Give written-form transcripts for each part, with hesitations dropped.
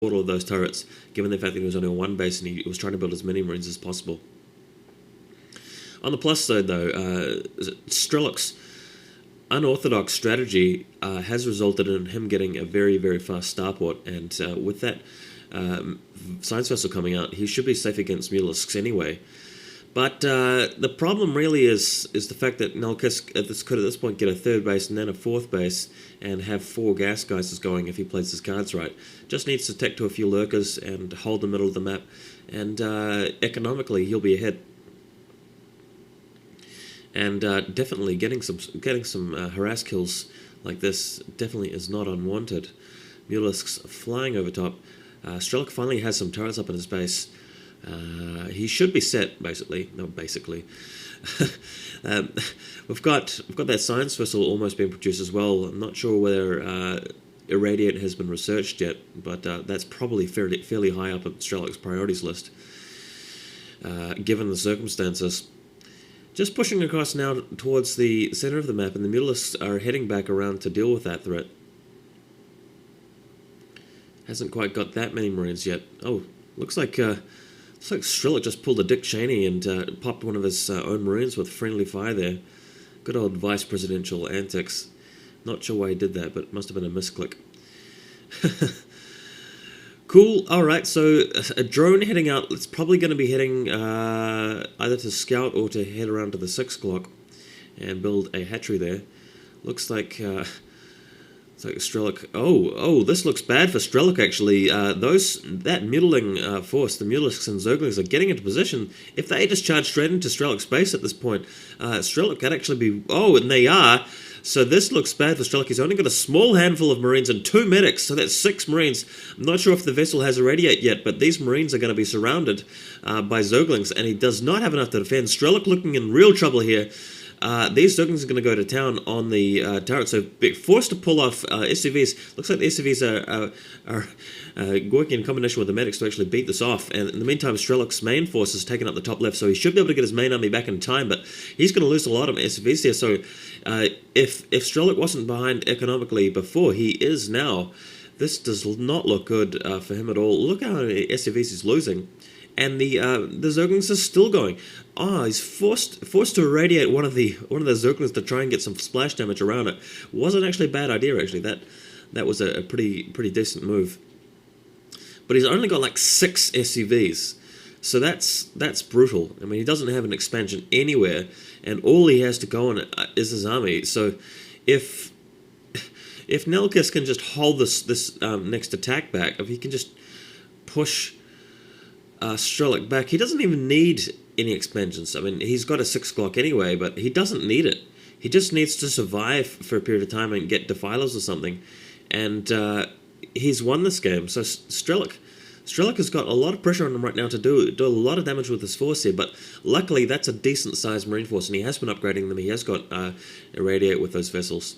all of those turrets, given the fact that he was only on one base and he was trying to build as many Marines as possible. On the plus side, though, Strelok's unorthodox strategy has resulted in him getting a very, very fast starport, and with that science vessel coming out, he should be safe against Mutalisks anyway. But the problem really is the fact that Nelkis could at this point get a third base and then a fourth base and have 4 gas geysers going if he plays his cards right. Just needs to tech to a few lurkers and hold the middle of the map, and economically he'll be ahead. And definitely getting some harass kills like this definitely is not unwanted. Mutalisks flying over top. Strelok finally has some turrets up in his base. He should be set, basically. No, basically. We've got that science vessel almost being produced as well. I'm not sure whether Irradiate has been researched yet, but that's probably fairly high up at Strelok's priorities list, given the circumstances. Just pushing across now towards the center of the map, and the Mutalisks are heading back around to deal with that threat. Hasn't quite got that many Marines yet. Oh, looks like Strelok just pulled a Dick Cheney and popped one of his own Marines with friendly fire there. Good old vice presidential antics. Not sure why he did that, but it must have been a misclick. Cool. Alright, so a drone heading out. It's probably going to be heading either to scout or to head around to the 6 o'clock and build a hatchery there. Looks like it's like Strelok. Oh, this looks bad for Strelok, actually. That mutiling force, the Mutalisks and Zerglings, are getting into position. If they just charge straight into Strelok's base at this point, Strelok could actually be... Oh, and they are. So this looks bad for Strelok. He's only got a small handful of Marines and 2 medics, so that's 6 Marines. I'm not sure if the vessel has Irradiate yet, but these Marines are going to be surrounded by Zerglings, and he does not have enough to defend. Strelok looking in real trouble here. These Zerglings are going to go to town on the turret, so forced to pull off SCVs. Looks like the SCVs are working in combination with the medics to actually beat this off, and in the meantime Strelok's main force is taken up the top left, so he should be able to get his main army back in time, but he's going to lose a lot of SCVs here, so if Strelok wasn't behind economically before, he is now. This does not look good for him at all. Look how many SCVs he's losing. And the Zerglings are still going. He's forced to irradiate one of the Zerglings to try and get some splash damage around it. Wasn't actually a bad idea, actually. That was a pretty decent move. But he's only got like 6 SCVs, so that's brutal. I mean, he doesn't have an expansion anywhere, and all he has to go on is his army. So if Nelkis can just hold this next attack back, if he can just push Strelok back, he doesn't even need any expansions. I mean, he's got a 6 o'clock anyway, but he doesn't need it. He just needs to survive for a period of time and get defilers or something, and he's won this game. So Strelok has got a lot of pressure on him right now to do a lot of damage with his force here, but luckily that's a decent sized Marine force, and he has been upgrading them. He has got Irradiate with those vessels.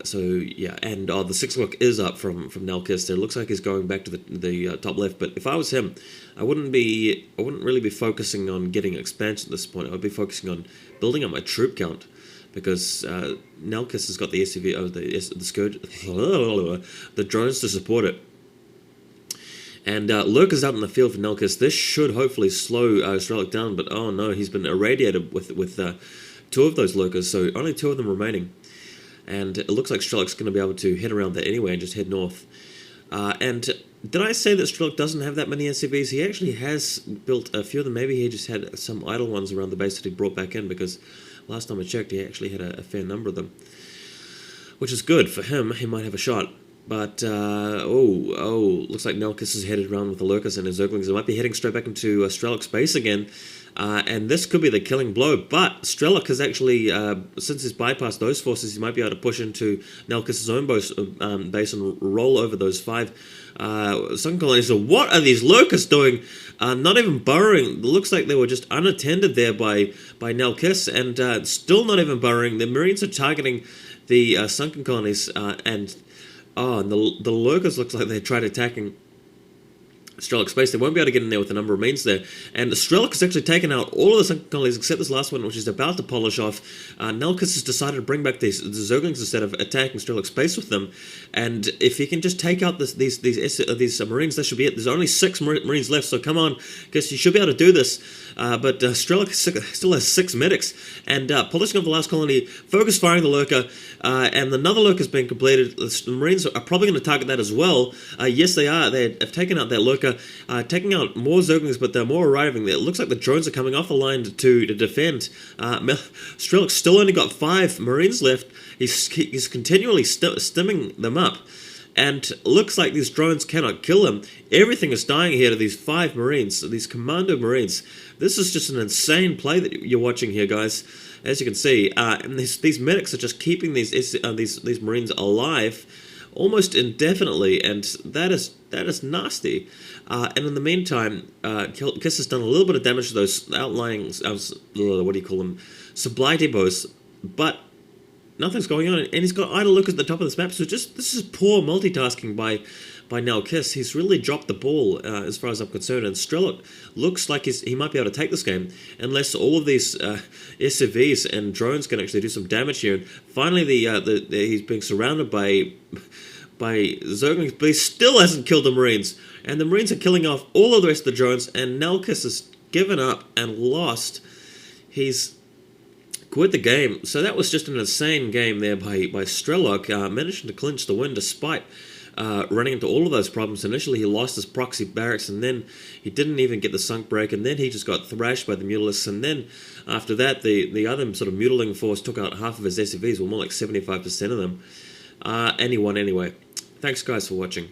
So yeah, and the 6 o'clock is up from Nelkis. It looks like he's going back to the top left. But if I was him, I wouldn't really be focusing on getting expansion at this point. I would be focusing on building up my troop count, because Nelkis has got the SCV, the Scourge, the drones to support it. And lurkers out in the field for Nelkis. This should hopefully slow Strelok down. But oh no, he's been irradiated with 2 of those lurkers. So only 2 of them remaining. And it looks like Strelok's going to be able to head around there anyway and just head north. And did I say that Strelok doesn't have that many SCVs? He actually has built a few of them. Maybe he just had some idle ones around the base that he brought back in, because last time I checked, he actually had a fair number of them. Which is good for him. He might have a shot. But, looks like Nelkis is headed around with the lurkers and his Zerglings. They might be heading straight back into Strelok's base again. And this could be the killing blow, but Strelok has actually, since he's bypassed those forces, he might be able to push into Nelkis' own base and roll over those 5 sunken colonies. So what are these lurkers doing? Not even burrowing. It looks like they were just unattended there by Nelkis, and still not even burrowing. The Marines are targeting the sunken colonies, and the lurkers looks like they tried attacking Strelok space. They won't be able to get in there with the number of mains there. And Strelok has actually taken out all of the Sunken Colonies except this last one, which is about to polish off. Nelkus has decided to bring back the Zerglings instead of attacking Strelok space with them. And if he can just take out these Marines, that should be it. There's only 6 Marines left, so come on, guess you should be able to do this. But Strelok still has 6 medics. And polishing off the last colony, focus firing the Lurker, and another Lurker has been completed. The Marines are probably going to target that as well. Yes, they are. They have taken out that Lurker. Taking out more Zerglings, but they're more arriving. It looks like the drones are coming off the line to defend. Strelok still only got 5 Marines left. He's continually stimming them up. And looks like these drones cannot kill him. Everything is dying here to these 5 Marines, these Commando Marines. This is just an insane play that you're watching here, guys. As you can see, and these medics are just keeping these Marines alive almost indefinitely, and that is nasty. And in the meantime, Kiss has done a little bit of damage to those outlying, what do you call them, supply depots, but nothing's going on, and he's got idle look at the top of this map. So this is poor multitasking by Nell Kiss. He's really dropped the ball as far as I'm concerned, and Strelok looks like he might be able to take this game unless all of these SCVs and drones can actually do some damage here. And finally, he's being surrounded by Zerglings, but he still hasn't killed the Marines, and the Marines are killing off all of the rest of the drones, and Nelkus has given up and lost. He's quit the game. So that was just an insane game there by Strelok, managing to clinch the win despite running into all of those problems. Initially he lost his proxy barracks, and then he didn't even get the sunk break, and then he just got thrashed by the Mutalisks, and then after that the other sort of mutiling force took out half of his SCVs, well, more like 75% of them, and he won anyway. Thanks guys for watching.